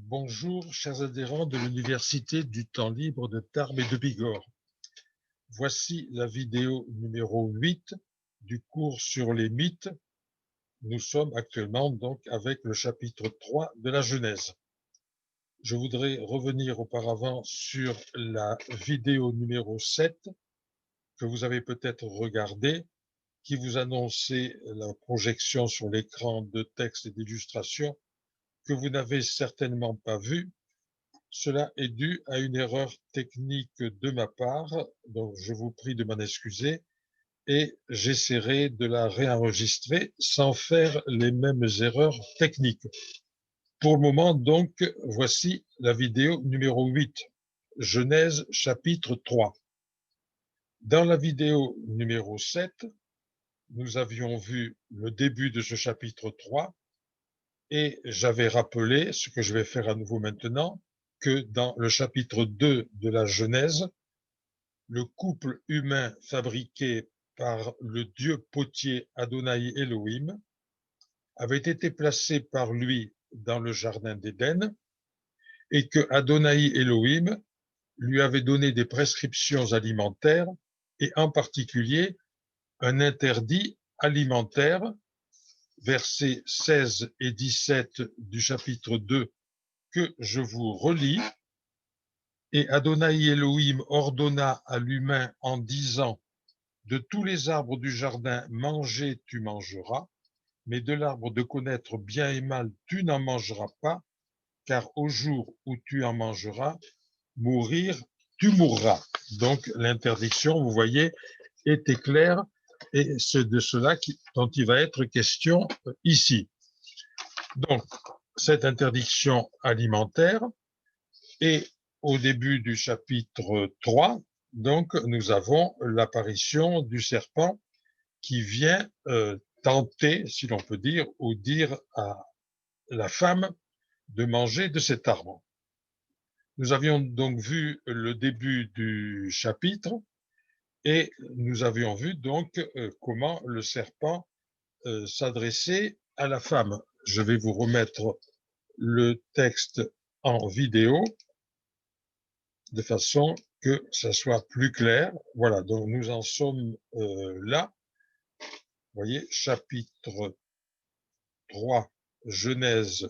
Bonjour, chers adhérents de l'Université du temps libre de Tarbes et de Bigorre. Voici la vidéo numéro 8 du cours sur les mythes. Nous sommes actuellement donc avec le chapitre 3 de la Genèse. Je voudrais revenir auparavant sur la vidéo numéro 7 que vous avez peut-être regardée, qui vous annonçait la projection sur l'écran de textes et d'illustrations que vous n'avez certainement pas vu. Cela est dû à une erreur technique de ma part, donc je vous prie de m'en excuser et j'essaierai de la réenregistrer sans faire les mêmes erreurs techniques. Pour le moment, donc, voici la vidéo numéro 8, Genèse chapitre 3. Dans la vidéo numéro 7, nous avions vu le début de ce chapitre 3 et j'avais rappelé, ce que je vais faire à nouveau maintenant, que dans le chapitre 2 de la Genèse, le couple humain fabriqué par le dieu potier Adonai Elohim avait été placé par lui dans le jardin d'Éden et que Adonai Elohim lui avait donné des prescriptions alimentaires et en particulier un interdit alimentaire, versets 16 et 17 du chapitre 2 que je vous relis. Et Adonai Elohim ordonna à l'humain en disant: de tous les arbres du jardin, manger tu mangeras, mais de l'arbre de connaître bien et mal, tu n'en mangeras pas, car au jour où tu en mangeras, mourir, tu mourras. Donc l'interdiction, vous voyez, était claire et c'est de cela dont il va être question ici. Donc, cette interdiction alimentaire est au début du chapitre 3, donc nous avons l'apparition du serpent qui vient tenter, si l'on peut dire, ou dire à la femme de manger de cet arbre. Nous avions donc vu le début du chapitre et nous avions vu donc comment le serpent s'adressait à la femme. Je vais vous remettre le texte en vidéo de façon que ça soit plus clair. Voilà, donc nous en sommes là. Vous voyez, chapitre 3, Genèse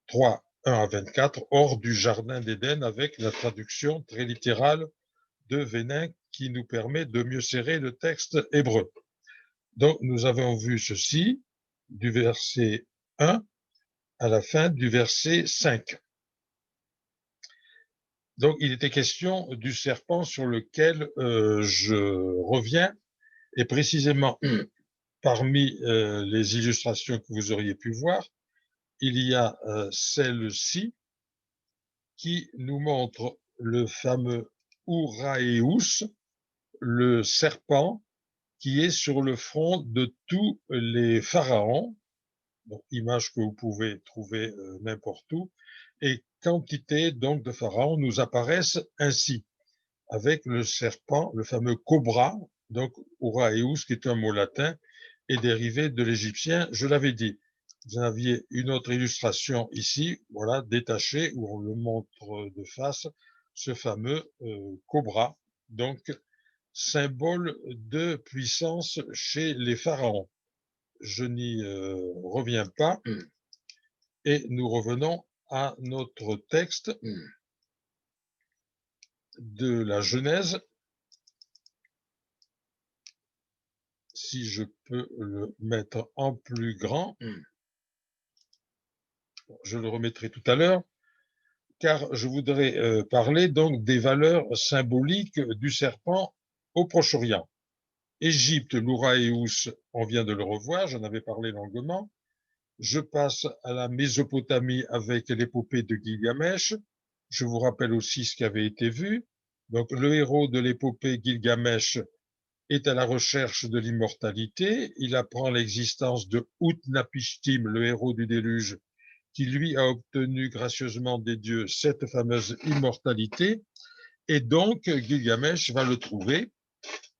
3, 1 à 24, hors du jardin d'Éden, avec la traduction très littérale de Vénin qui nous permet de mieux serrer le texte hébreu. Donc, nous avons vu ceci du verset 1 à la fin du verset 5. Donc, il était question du serpent sur lequel je reviens, et précisément parmi les illustrations que vous auriez pu voir, il y a celle-ci qui nous montre le fameux Ouraéus, le serpent qui est sur le front de tous les pharaons, donc image que vous pouvez trouver n'importe où, et quantité donc de pharaons nous apparaissent ainsi, avec le serpent, le fameux cobra, donc Ouraéus, qui est un mot latin, est dérivé de l'égyptien, je l'avais dit. Vous aviez une autre illustration ici, voilà, détachée, où on le montre de face, ce fameux cobra, donc symbole de puissance chez les pharaons. Je n'y reviens pas, et nous revenons à notre texte de la Genèse. Si je peux le mettre en plus grand, je le remettrai tout à l'heure, car je voudrais parler donc des valeurs symboliques du serpent au Proche-Orient. Égypte, l'Ouraéus, on vient de le revoir, j'en avais parlé longuement. Je passe à la Mésopotamie avec l'épopée de Gilgamesh. Je vous rappelle aussi ce qui avait été vu. Donc, le héros de l'épopée Gilgamesh est à la recherche de l'immortalité. Il apprend l'existence de Utnapishtim, le héros du déluge, qui lui a obtenu gracieusement des dieux cette fameuse immortalité. Et donc, Gilgamesh va le trouver.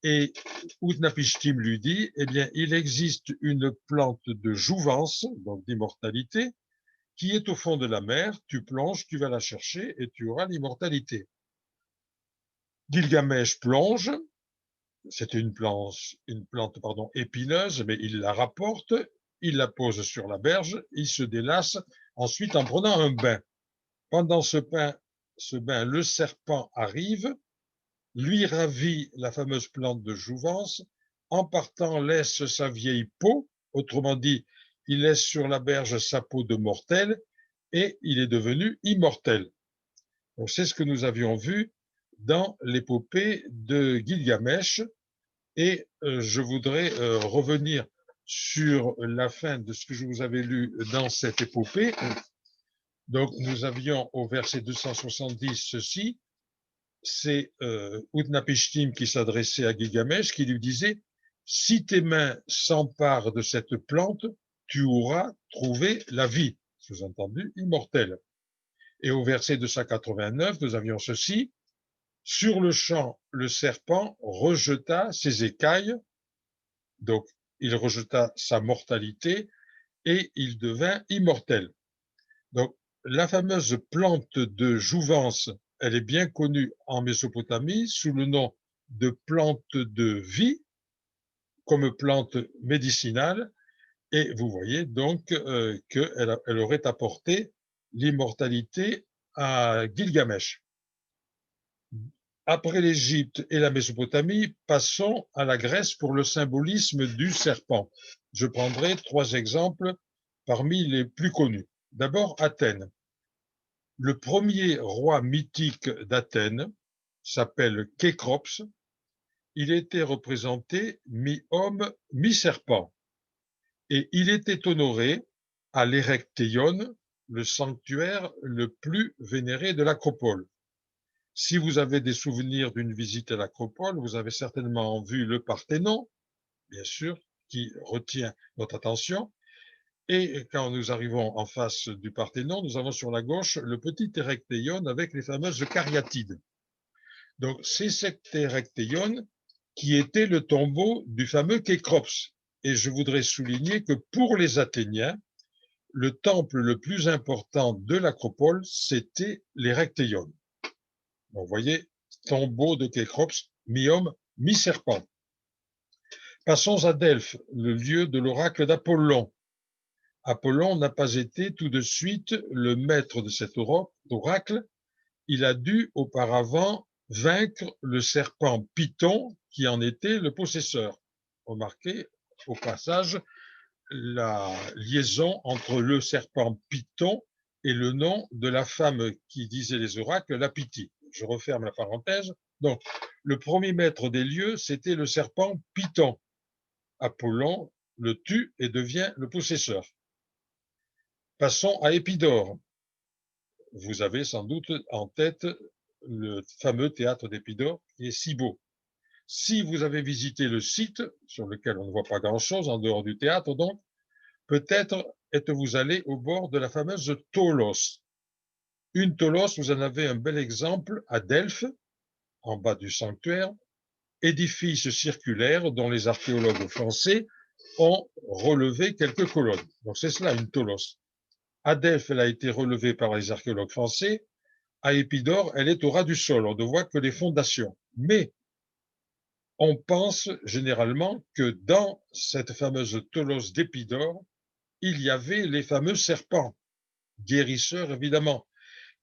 Et Utnapishtim lui dit, eh bien, il existe une plante de jouvence, donc d'immortalité, qui est au fond de la mer, tu plonges, tu vas la chercher et tu auras l'immortalité. Gilgamesh plonge, c'était une plante épineuse, mais il la rapporte, il la pose sur la berge, il se délasse, ensuite en prenant un bain. Pendant ce bain, le serpent arrive, lui ravit la fameuse plante de jouvence, en partant laisse sa vieille peau, autrement dit, il laisse sur la berge sa peau de mortel, et il est devenu immortel. Donc c'est ce que nous avions vu dans l'épopée de Gilgamesh, et je voudrais revenir sur la fin de ce que je vous avais lu dans cette épopée. Donc nous avions au verset 270 ceci, c'est Utnapishtim qui s'adressait à Gilgamesh, qui lui disait « Si tes mains s'emparent de cette plante, tu auras trouvé la vie », sous-entendu immortelle. Et au verset 289, nous avions ceci, « Sur le champ, le serpent rejeta ses écailles », donc il rejeta sa mortalité, et il devint immortel. Donc la fameuse plante de jouvence, elle est bien connue en Mésopotamie sous le nom de plante de vie, comme plante médicinale, et vous voyez donc qu'elle aurait apporté l'immortalité à Gilgamesh. Après l'Égypte et la Mésopotamie, passons à la Grèce pour le symbolisme du serpent. Je prendrai 3 exemples parmi les plus connus. D'abord, Athènes. Le premier roi mythique d'Athènes s'appelle Kékrops. Il était représenté mi-homme, mi-serpent. Et il était honoré à l'Érectéion, le sanctuaire le plus vénéré de l'Acropole. Si vous avez des souvenirs d'une visite à l'Acropole, vous avez certainement vu le Parthénon, bien sûr, qui retient notre attention. Et quand nous arrivons en face du Parthénon, nous avons sur la gauche le petit Érectéion avec les fameuses cariatides. Donc, c'est cet Érectéion qui était le tombeau du fameux Kékrops. Et je voudrais souligner que pour les Athéniens, le temple le plus important de l'Acropole, c'était l'Érectéion. Donc, vous voyez, tombeau de Kékrops, mi-homme, mi-serpent. Passons à Delphes, le lieu de l'oracle d'Apollon. Apollon n'a pas été tout de suite le maître de cet oracle. Il a dû auparavant vaincre le serpent Python qui en était le possesseur. Remarquez au passage la liaison entre le serpent Python et le nom de la femme qui disait les oracles, la Pythie. Je referme la parenthèse. Donc, le premier maître des lieux, c'était le serpent Python. Apollon le tue et devient le possesseur. Passons à Épidore. Vous avez sans doute en tête le fameux théâtre d'Épidore qui est si beau. Si vous avez visité le site, sur lequel on ne voit pas grand-chose en dehors du théâtre, donc, peut-être êtes-vous allé au bord de la fameuse Tholos. Une Tholos, vous en avez un bel exemple à Delphes, en bas du sanctuaire, édifice circulaire dont les archéologues français ont relevé quelques colonnes. Donc c'est cela une Tholos. À Delphes, elle a été relevée par les archéologues français. À Épidore, elle est au ras du sol. On ne voit que les fondations. Mais on pense généralement que dans cette fameuse Tholos d'Épidore, il y avait les fameux serpents, guérisseurs évidemment,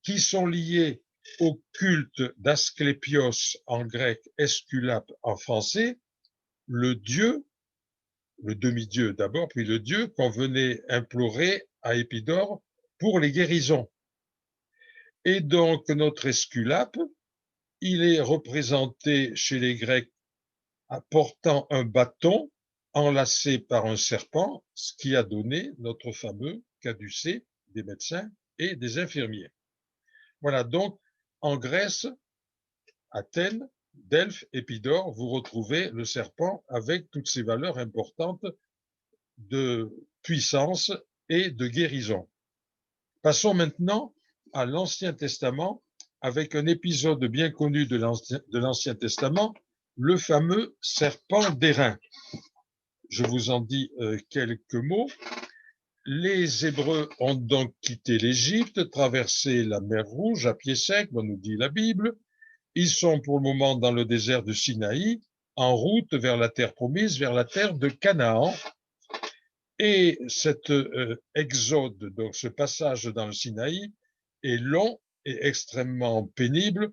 qui sont liés au culte d'Asclépios en grec, Esculape en français, le dieu, le demi-dieu d'abord, puis le dieu qu'on venait implorer à Épidore pour les guérisons. Et donc notre Esculape, il est représenté chez les Grecs portant un bâton enlacé par un serpent, ce qui a donné notre fameux caducée des médecins et des infirmiers. Voilà, donc en Grèce, Athènes, Delphes, Épidore, vous retrouvez le serpent avec toutes ses valeurs importantes de puissance et de guérison. Passons maintenant à l'Ancien Testament avec un épisode bien connu de l'Ancien Testament, le fameux serpent d'airain. Je vous en dis quelques mots. Les Hébreux ont donc quitté l'Égypte, traversé la mer Rouge à pied sec, nous dit la Bible. Ils sont pour le moment dans le désert de Sinaï, en route vers la terre promise, vers la terre de Canaan. Et cet exode, donc ce passage dans le Sinaï, est long et extrêmement pénible,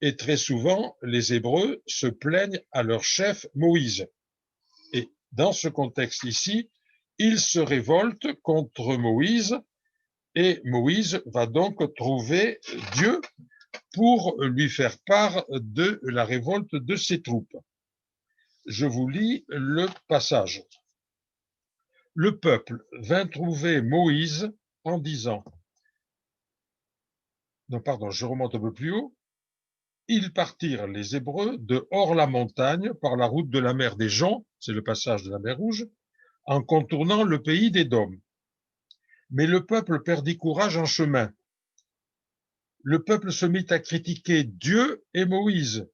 et très souvent, les Hébreux se plaignent à leur chef Moïse. Et dans ce contexte ici, ils se révoltent contre Moïse, et Moïse va donc trouver Dieu pour lui faire part de la révolte de ses troupes. Je vous lis le passage. Le peuple vint trouver Moïse en disant, non pardon, je remonte un peu plus haut, ils partirent, les Hébreux, de hors la montagne par la route de la mer des Joncs, c'est le passage de la mer Rouge, en contournant le pays d'Édom. Mais le peuple perdit courage en chemin. Le peuple se mit à critiquer Dieu et Moïse.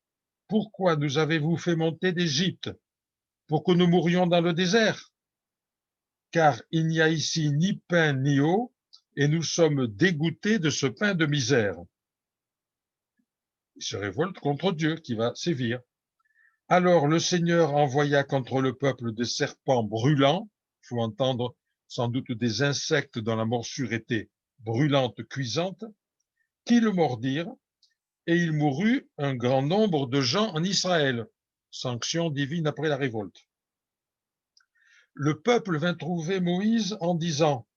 Pourquoi nous avez-vous fait monter d'Égypte? Pour que nous mourions dans le désert? Car il n'y a ici ni pain ni eau, et nous sommes dégoûtés de ce pain de misère. Il se révolte contre Dieu qui va sévir. Alors le Seigneur envoya contre le peuple des serpents brûlants, il faut entendre sans doute des insectes dont la morsure était brûlante, cuisante, qui le mordirent, et il mourut un grand nombre de gens en Israël, sanction divine après la révolte. Le peuple vint trouver Moïse en disant,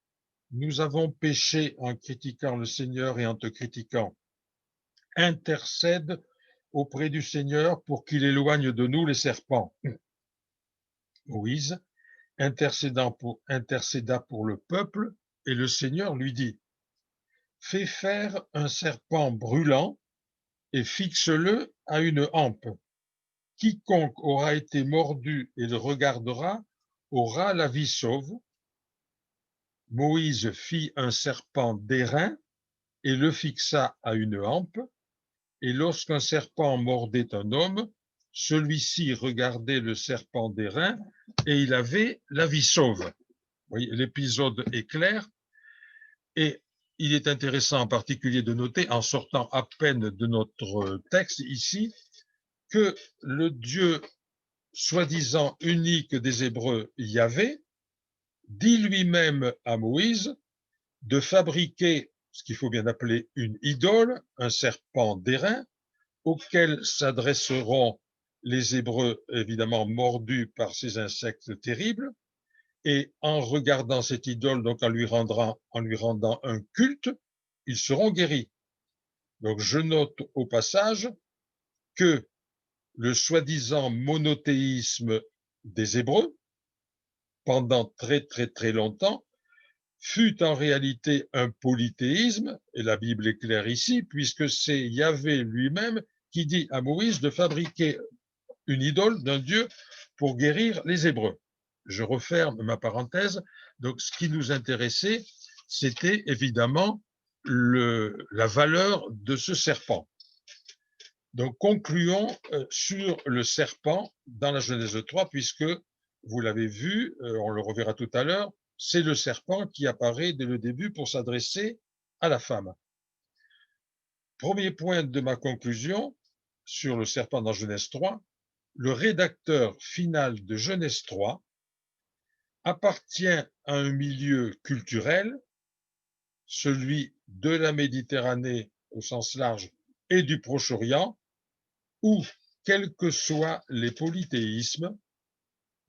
nous avons péché en critiquant le Seigneur et en te critiquant. Intercède auprès du Seigneur pour qu'il éloigne de nous les serpents. Moïse intercéda pour le peuple, et le Seigneur lui dit, fais faire un serpent brûlant et fixe-le à une hampe. Quiconque aura été mordu et le regardera aura la vie sauve. Moïse fit un serpent d'airain et le fixa à une hampe, et lorsqu'un serpent mordait un homme, celui-ci regardait le serpent d'airain et il avait la vie sauve. Vous voyez, l'épisode est clair, et il est intéressant en particulier de noter, en sortant à peine de notre texte ici, que le Dieu soi-disant unique des Hébreux, Yahvé, dit lui-même à Moïse de fabriquer ce qu'il faut bien appeler une idole, un serpent d'airain, auquel s'adresseront les Hébreux, évidemment mordus par ces insectes terribles, et en regardant cette idole, donc en lui rendant un culte, ils seront guéris. Donc je note au passage que le soi-disant monothéisme des Hébreux, pendant très très très longtemps, fut en réalité un polythéisme, et la Bible est claire ici, puisque c'est Yahvé lui-même qui dit à Moïse de fabriquer une idole d'un Dieu pour guérir les Hébreux. Je referme ma parenthèse. Donc, ce qui nous intéressait, c'était évidemment la valeur de ce serpent. Donc, concluons sur le serpent dans la Genèse 3, puisque, vous l'avez vu, on le reverra tout à l'heure, c'est le serpent qui apparaît dès le début pour s'adresser à la femme. Premier point de ma conclusion sur le serpent dans Genèse 3, le rédacteur final de Genèse 3 appartient à un milieu culturel, celui de la Méditerranée au sens large et du Proche-Orient, où, quels que soient les polythéismes,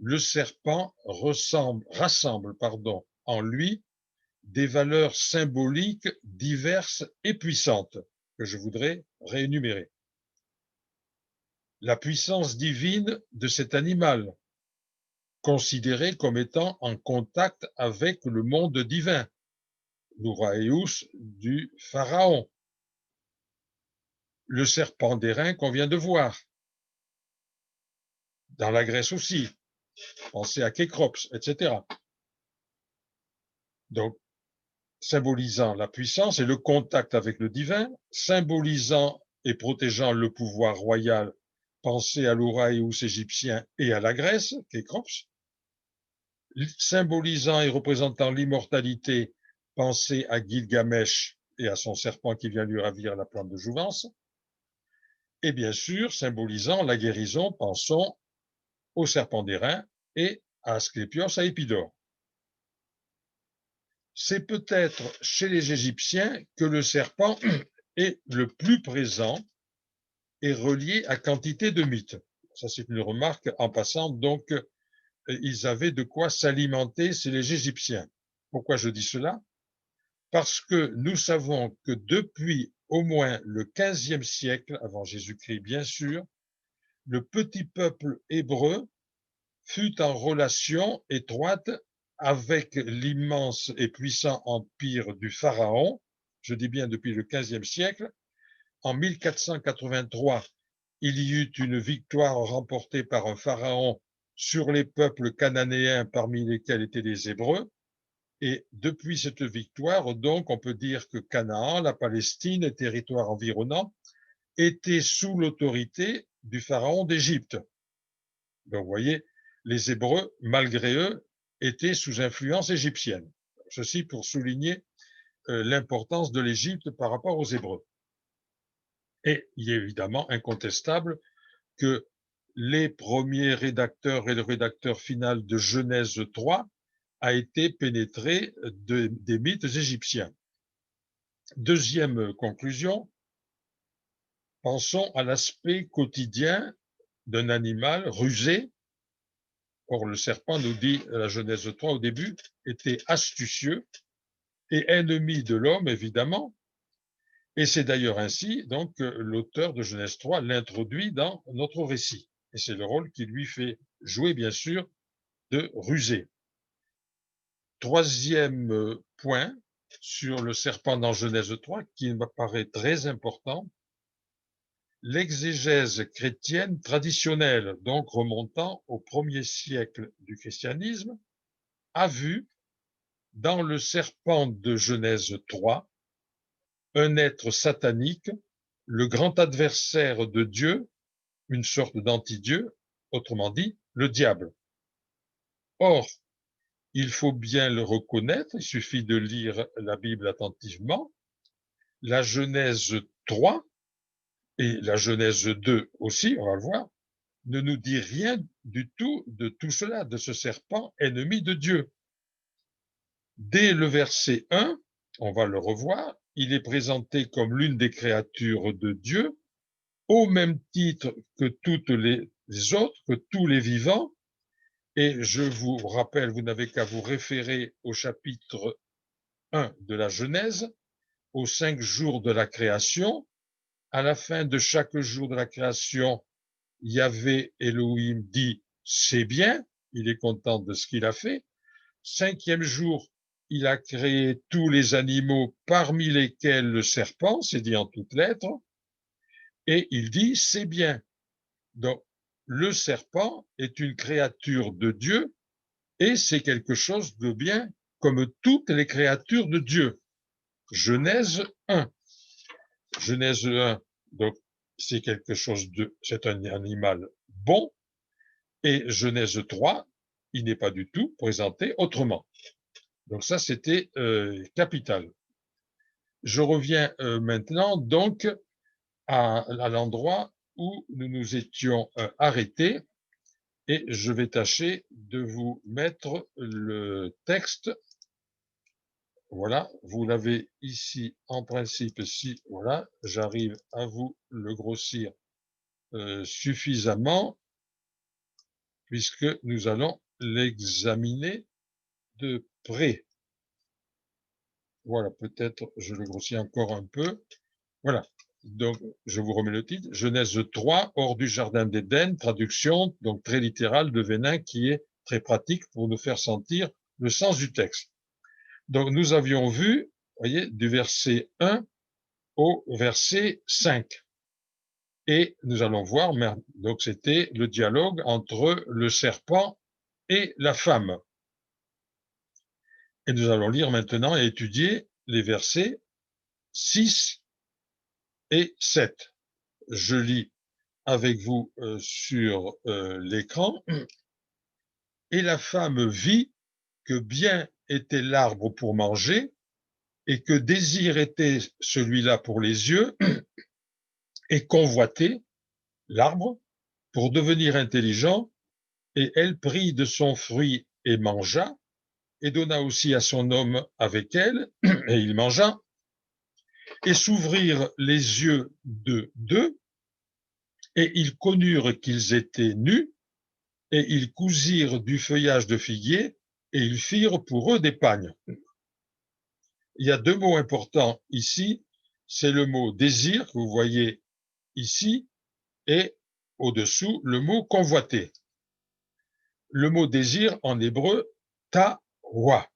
le serpent rassemble en lui des valeurs symboliques diverses et puissantes que je voudrais réénumérer. La puissance divine de cet animal, considéré comme étant en contact avec le monde divin, l'Uraeus du Pharaon, le serpent d'airain qu'on vient de voir, dans la Grèce aussi, pensez à Kékrops, etc. Donc, symbolisant la puissance et le contact avec le divin, symbolisant et protégeant le pouvoir royal, pensez à l'Uraeus égyptien et à la Grèce, Kékrops, symbolisant et représentant l'immortalité, pensez à Gilgamesh et à son serpent qui vient lui ravir la plante de jouvence. Et bien sûr, symbolisant la guérison, pensons au serpent d'airain et à Asclépios à Épidore. C'est peut-être chez les Égyptiens que le serpent est le plus présent et relié à quantité de mythes. Ça, c'est une remarque en passant. Donc, ils avaient de quoi s'alimenter, c'est les Égyptiens. Pourquoi je dis cela? Parce que nous savons que depuis au moins le XVe siècle, avant Jésus-Christ bien sûr, le petit peuple hébreu fut en relation étroite avec l'immense et puissant empire du Pharaon, je dis bien depuis le XVe siècle. En 1483, il y eut une victoire remportée par un pharaon sur les peuples cananéens, parmi lesquels étaient les Hébreux. Et depuis cette victoire, donc, on peut dire que Canaan, la Palestine, les territoires environnants, étaient sous l'autorité du pharaon d'Égypte. Donc, vous voyez, les Hébreux, malgré eux, étaient sous influence égyptienne. Ceci pour souligner l'importance de l'Égypte par rapport aux Hébreux. Et il est évidemment incontestable que les premiers rédacteurs et le rédacteur final de Genèse 3 a été pénétré des mythes égyptiens. Deuxième conclusion, pensons à l'aspect quotidien d'un animal rusé. Or, le serpent, nous dit la Genèse 3 au début, était astucieux et ennemi de l'homme, évidemment. Et c'est d'ailleurs ainsi donc que l'auteur de Genèse 3 l'introduit dans notre récit. Et c'est le rôle qui lui fait jouer, bien sûr, de rusé. Troisième point sur le serpent dans Genèse 3, qui me paraît très important, l'exégèse chrétienne traditionnelle, donc remontant au 1er siècle du christianisme, a vu dans le serpent de Genèse 3 un être satanique, le grand adversaire de Dieu, une sorte d'anti-Dieu, autrement dit, le diable. Or, il faut bien le reconnaître, il suffit de lire la Bible attentivement, la Genèse 3 et la Genèse 2 aussi, on va le voir, ne nous dit rien du tout de tout cela, de ce serpent ennemi de Dieu. Dès le verset 1, on va le revoir, il est présenté comme l'une des créatures de Dieu, au même titre que toutes les autres, que tous les vivants. Et je vous rappelle, vous n'avez qu'à vous référer au chapitre 1 de la Genèse, aux 5 jours de la création. À la fin de chaque jour de la création, Yahvé Elohim dit « c'est bien », il est content de ce qu'il a fait. 5e jour, il a créé tous les animaux, parmi lesquels le serpent, c'est dit en toutes lettres, et il dit « c'est bien ». Donc, le serpent est une créature de Dieu et c'est quelque chose de bien comme toutes les créatures de Dieu. Genèse 1. Genèse 1, donc c'est quelque chose de, c'est un animal bon, et Genèse 3, il n'est pas du tout présenté autrement. Donc ça, c'était capital. Je reviens maintenant donc à l'endroit où nous nous étions arrêtés, et je vais tâcher de vous mettre le texte. Voilà, vous l'avez ici en principe, si voilà, j'arrive à vous le grossir suffisamment, puisque nous allons l'examiner de près. Voilà, peut-être je le grossis encore un peu. Voilà, donc je vous remets le titre. Genèse 3, hors du jardin d'Éden, traduction, donc très littérale de Vénin, qui est très pratique pour nous faire sentir le sens du texte. Donc nous avions vu, voyez, du verset 1 au verset 5. Et nous allons voir, donc c'était le dialogue entre le serpent et la femme. Et nous allons lire maintenant et étudier les versets 6 et 7. Je lis avec vous sur l'écran. Et la femme vit que bien était l'arbre pour manger et que désir était celui-là pour les yeux et convoitait l'arbre pour devenir intelligent, et elle prit de son fruit et mangea, et donna aussi à son homme avec elle, et il mangea, et s'ouvrirent les yeux de deux, et ils connurent qu'ils étaient nus, et ils cousirent du feuillage de figuier, et ils firent pour eux des pagnes. Il y a deux mots importants ici, c'est le mot désir, que vous voyez ici, et au-dessous, le mot convoiter. Le mot désir en hébreu, ta-wa,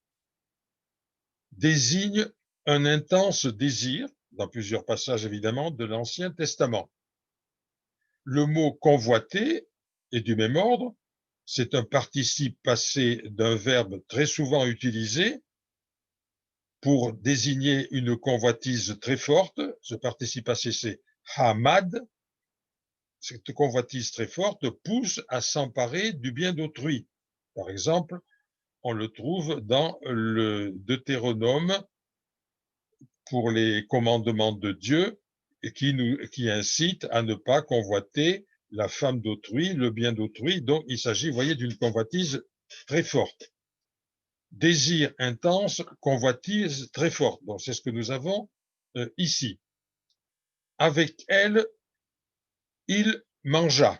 désigne un intense désir, dans plusieurs passages évidemment, de l'Ancien Testament. Le mot convoiter est du même ordre, c'est un participe passé d'un verbe très souvent utilisé pour désigner une convoitise très forte. Ce participe passé, c'est hamad. Cette convoitise très forte pousse à s'emparer du bien d'autrui. Par exemple, on le trouve dans le Deutéronome pour les commandements de Dieu et qui incite à ne pas convoiter la femme d'autrui, le bien d'autrui. Donc, il s'agit, vous voyez, d'une convoitise très forte. Désir intense, convoitise très forte. Donc, c'est ce que nous avons ici. Avec elle, il mangea.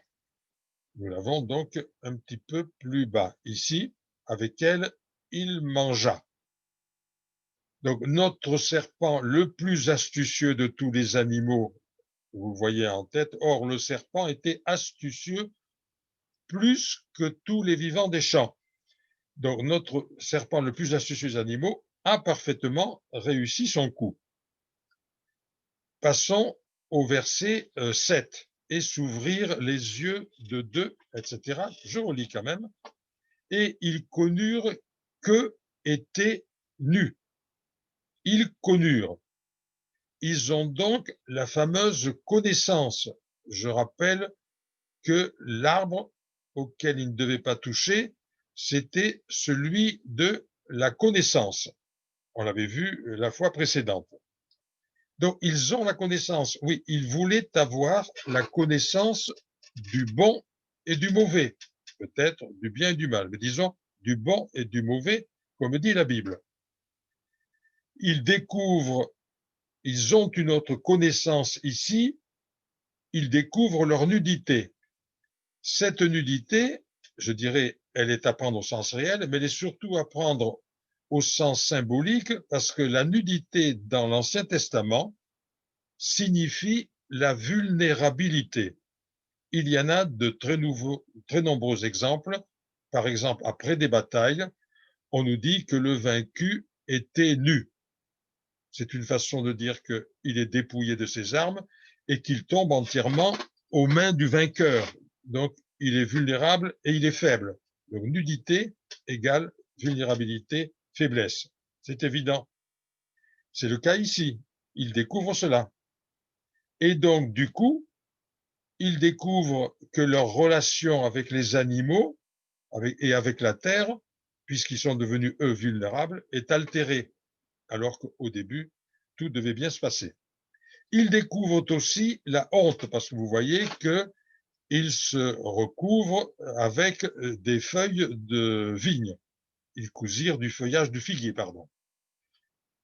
Nous l'avons donc un petit peu plus bas ici. Avec elle, il mangea. Donc, notre serpent le plus astucieux de tous les animaux, vous le voyez en tête, or le serpent était astucieux plus que tous les vivants des champs. Donc, notre serpent le plus astucieux des animaux a parfaitement réussi son coup. Passons au verset 7. Et s'ouvrirent les yeux de deux, etc. Je relis quand même. Et ils connurent que étaient nus. Ils connurent. Ils ont donc la fameuse connaissance. Je rappelle que l'arbre auquel ils ne devaient pas toucher, c'était celui de la connaissance. On l'avait vu la fois précédente. Donc, ils ont la connaissance. Oui, ils voulaient avoir la connaissance du bon et du mauvais. Peut-être du bien et du mal, mais disons du bon et du mauvais, comme dit la Bible. Ils découvrent, ils ont une autre connaissance ici, ils découvrent leur nudité. Cette nudité, je dirais, elle est à prendre au sens réel, mais elle est surtout à prendre au sens symbolique, parce que la nudité dans l'Ancien Testament signifie la vulnérabilité. Il y en a de très nombreux exemples. Par exemple, après des batailles, on nous dit que le vaincu était nu. C'est une façon de dire qu'il est dépouillé de ses armes et qu'il tombe entièrement aux mains du vainqueur. Donc, il est vulnérable et il est faible. Donc, nudité égale vulnérabilité, faiblesse. C'est évident. C'est le cas ici. Ils découvrent cela. Et donc, du coup, ils découvrent que leur relation avec les animaux et avec la terre, puisqu'ils sont devenus, eux, vulnérables, est altérée, alors qu'au début, tout devait bien se passer. Ils découvrent aussi la honte, parce que vous voyez qu'ils se recouvrent avec des feuilles de vigne. Ils cousirent du feuillage de figuier, pardon.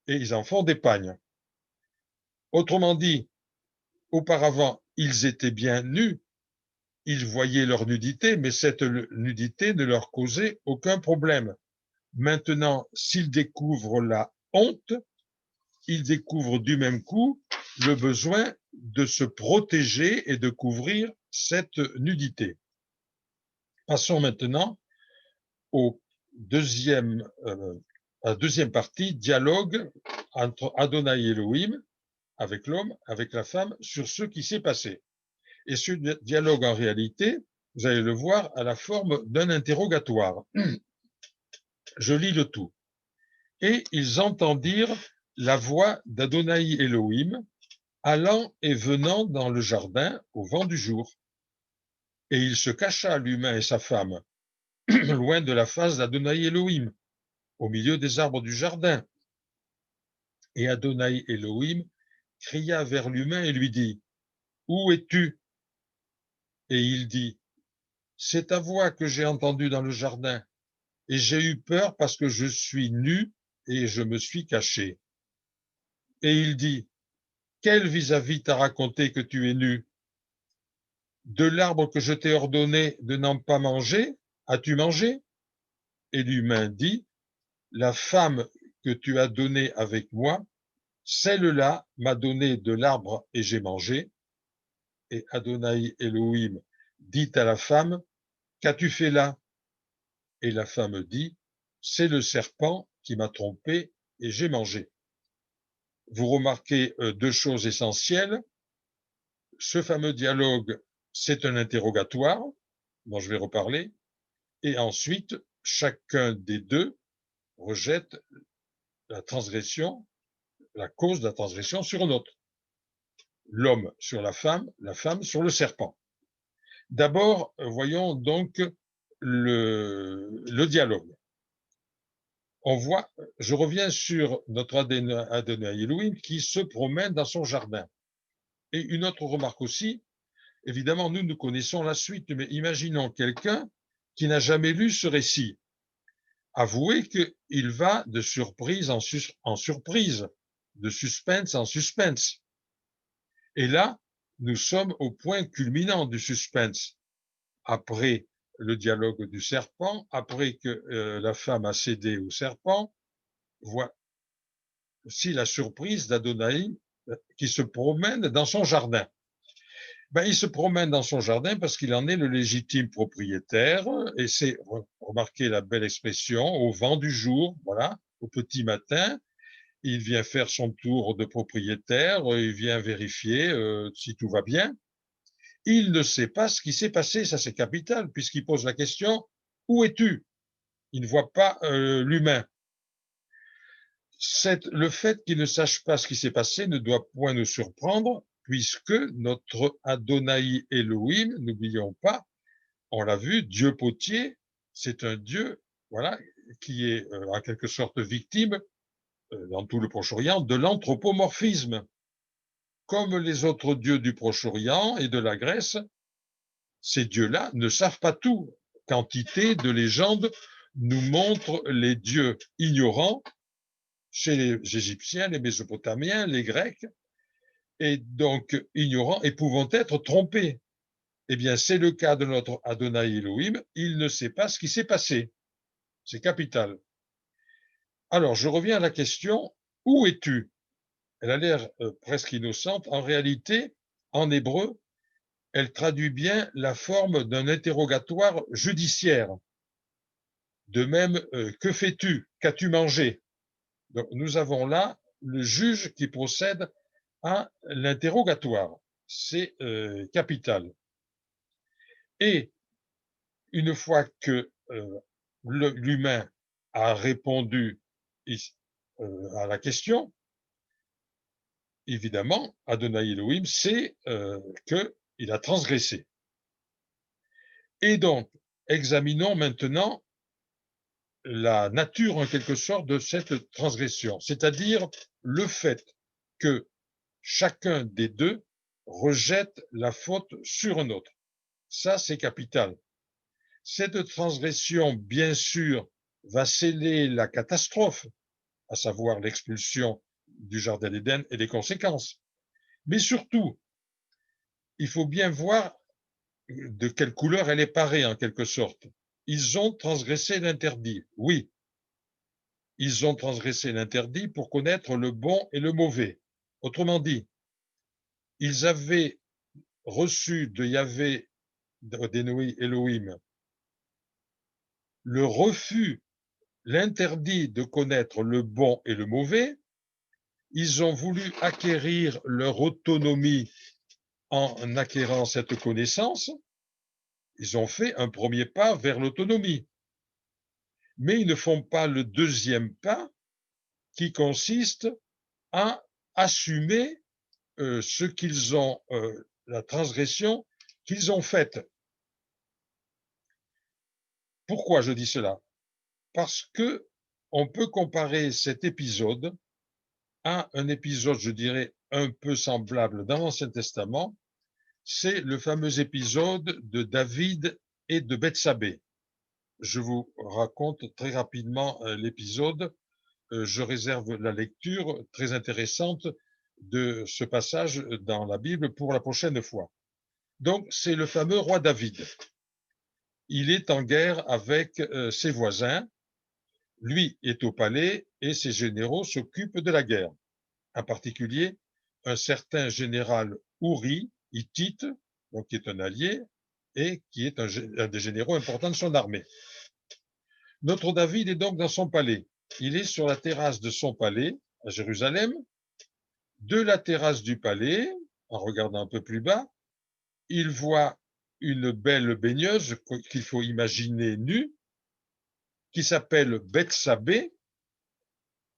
Et ils en font des pagnes. Autrement dit, auparavant, ils étaient bien nus, ils voyaient leur nudité, mais cette nudité ne leur causait aucun problème. Maintenant, s'ils découvrent la honte, ils découvrent du même coup le besoin de se protéger et de couvrir cette nudité. Passons maintenant au à la deuxième partie, dialogue entre Adonai et Elohim, avec l'homme, avec la femme, sur ce qui s'est passé. Et ce dialogue, en réalité, vous allez le voir, a la forme d'un interrogatoire. Je lis le tout. Et ils entendirent la voix d'Adonai Elohim allant et venant dans le jardin au vent du jour. Et il se cacha, l'humain et sa femme, loin de la face d'Adonai Elohim. au milieu des arbres du jardin. Et Adonai Elohim cria vers l'humain et lui dit, « Où es-tu » Et il dit, « C'est ta voix que j'ai entendue dans le jardin, et j'ai eu peur parce que je suis nu et je me suis caché. » Et il dit, « Quel vis-à-vis t'a raconté que tu es nu? De l'arbre que je t'ai ordonné de n'en pas manger, as-tu mangé ?» Et l'humain dit, « La femme que tu as donnée avec moi, celle-là m'a donné de l'arbre et j'ai mangé. » Et Adonai Elohim dit à la femme, « Qu'as-tu fait là ?» Et la femme dit, « C'est le serpent qui m'a trompé et j'ai mangé. » Vous remarquez deux choses essentielles. Ce fameux dialogue, c'est un interrogatoire, dont je vais reparler, et ensuite, chacun des deux rejette la transgression, la cause de la transgression sur un autre. L'homme sur la femme sur le serpent. D'abord, voyons donc le dialogue. On voit, je reviens sur notre Adonai Elohim qui se promène dans son jardin. Et une autre remarque aussi, évidemment, nous connaissons la suite, mais imaginons quelqu'un qui n'a jamais lu ce récit. Avouez qu'il va de surprise en surprise, de suspense en suspense. Et là, nous sommes au point culminant du suspense. Après le dialogue du serpent, après que la femme a cédé au serpent, voici la surprise d'Adonai qui se promène dans son jardin. Il se promène dans son jardin parce qu'il en est le légitime propriétaire, et c'est, remarquez la belle expression, au vent du jour, voilà, au petit matin, il vient faire son tour de propriétaire, il vient vérifier si tout va bien. Il ne sait pas ce qui s'est passé, ça c'est capital, puisqu'il pose la question, « Où es-tu » Il ne voit pas l'humain. Le fait qu'il ne sache pas ce qui s'est passé ne doit point nous surprendre, puisque notre Adonai Elohim, n'oublions pas, on l'a vu, Dieu potier, c'est un Dieu, voilà, qui est en quelque sorte victime, dans tout le Proche-Orient, de l'anthropomorphisme. Comme les autres dieux du Proche-Orient et de la Grèce, ces dieux-là ne savent pas tout. Quantité de légendes nous montrent les dieux ignorants chez les Égyptiens, les Mésopotamiens, les Grecs, et donc ignorants et pouvant être trompés. Eh bien, c'est le cas de notre Adonai Elohim, il ne sait pas ce qui s'est passé. C'est capital. Alors, je reviens à la question, où es-tu? Elle a l'air presque innocente. En réalité, en hébreu, elle traduit bien la forme d'un interrogatoire judiciaire. De même, que fais-tu? Qu'as-tu mangé? Donc, nous avons là le juge qui procède à l'interrogatoire. C'est capital. Et une fois que l'humain a répondu à la question, évidemment, Adonai Elohim sait qu'il a transgressé. Et donc, examinons maintenant la nature, en quelque sorte, de cette transgression, c'est-à-dire le fait que chacun des deux rejette la faute sur un autre. Ça, c'est capital. Cette transgression, bien sûr, va sceller la catastrophe, à savoir l'expulsion du Jardin d'Éden et les conséquences. Mais surtout, il faut bien voir de quelle couleur elle est parée, en quelque sorte. Ils ont transgressé l'interdit, oui. Ils ont transgressé l'interdit pour connaître le bon et le mauvais. Autrement dit, ils avaient reçu de Yahvé, d'Adonai Elohim, le refus, l'interdit de connaître le bon et le mauvais. Ils ont voulu acquérir leur autonomie en acquérant cette connaissance. Ils ont fait un premier pas vers l'autonomie. Mais ils ne font pas le deuxième pas qui consiste à assumer ce qu'ils ont, la transgression qu'ils ont faite. Pourquoi je dis cela? Parce que On peut comparer cet épisode à un épisode, je dirais, un peu semblable dans l'Ancien Testament. C'est le fameux épisode de David et de Bethsabée. Je vous raconte très rapidement l'épisode. Je réserve la lecture très intéressante de ce passage dans la Bible pour la prochaine fois. Donc, c'est le fameux roi David. Il est en guerre avec ses voisins. Lui est au palais et ses généraux s'occupent de la guerre. En particulier, un certain général Uri, hittite, donc qui est un allié et qui est un des généraux importants de son armée. Notre David est donc dans son palais. Il est sur la terrasse de son palais à Jérusalem. De la terrasse du palais, en regardant un peu plus bas, il voit une belle baigneuse qu'il faut imaginer nue, qui s'appelle Bethsabée.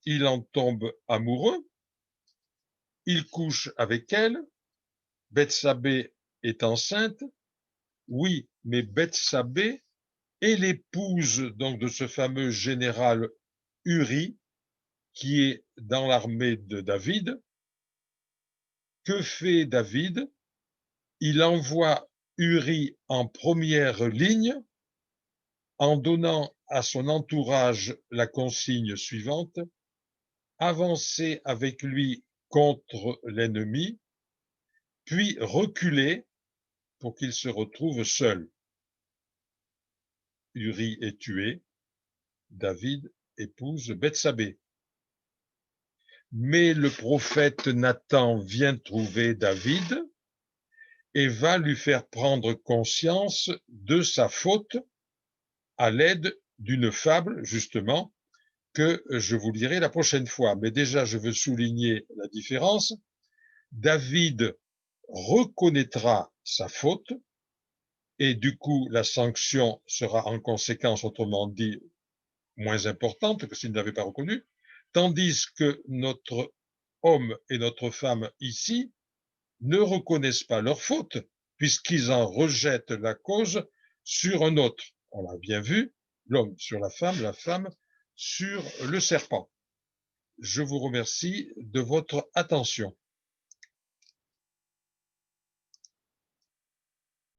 Il en tombe amoureux. Il couche avec elle. Bethsabée est enceinte. Oui, mais Bethsabée est l'épouse donc de ce fameux général Uri, qui est dans l'armée de David. Que fait David? Il envoie Uri en première ligne en donnant à son entourage la consigne suivante: avancer avec lui contre l'ennemi, puis reculer pour qu'il se retrouve seul. Uri est tué, David épouse Bethsabée. Mais le prophète Nathan vient trouver David et va lui faire prendre conscience de sa faute à l'aide d'une fable, justement, que je vous lirai la prochaine fois. Mais déjà, je veux souligner la différence. David reconnaîtra sa faute et du coup, la sanction sera en conséquence, autrement dit, moins importante que s'il n'avait pas reconnu, tandis que notre homme et notre femme ici ne reconnaissent pas leur faute puisqu'ils en rejettent la cause sur un autre. On l'a bien vu, l'homme sur la femme sur le serpent. Je vous remercie de votre attention.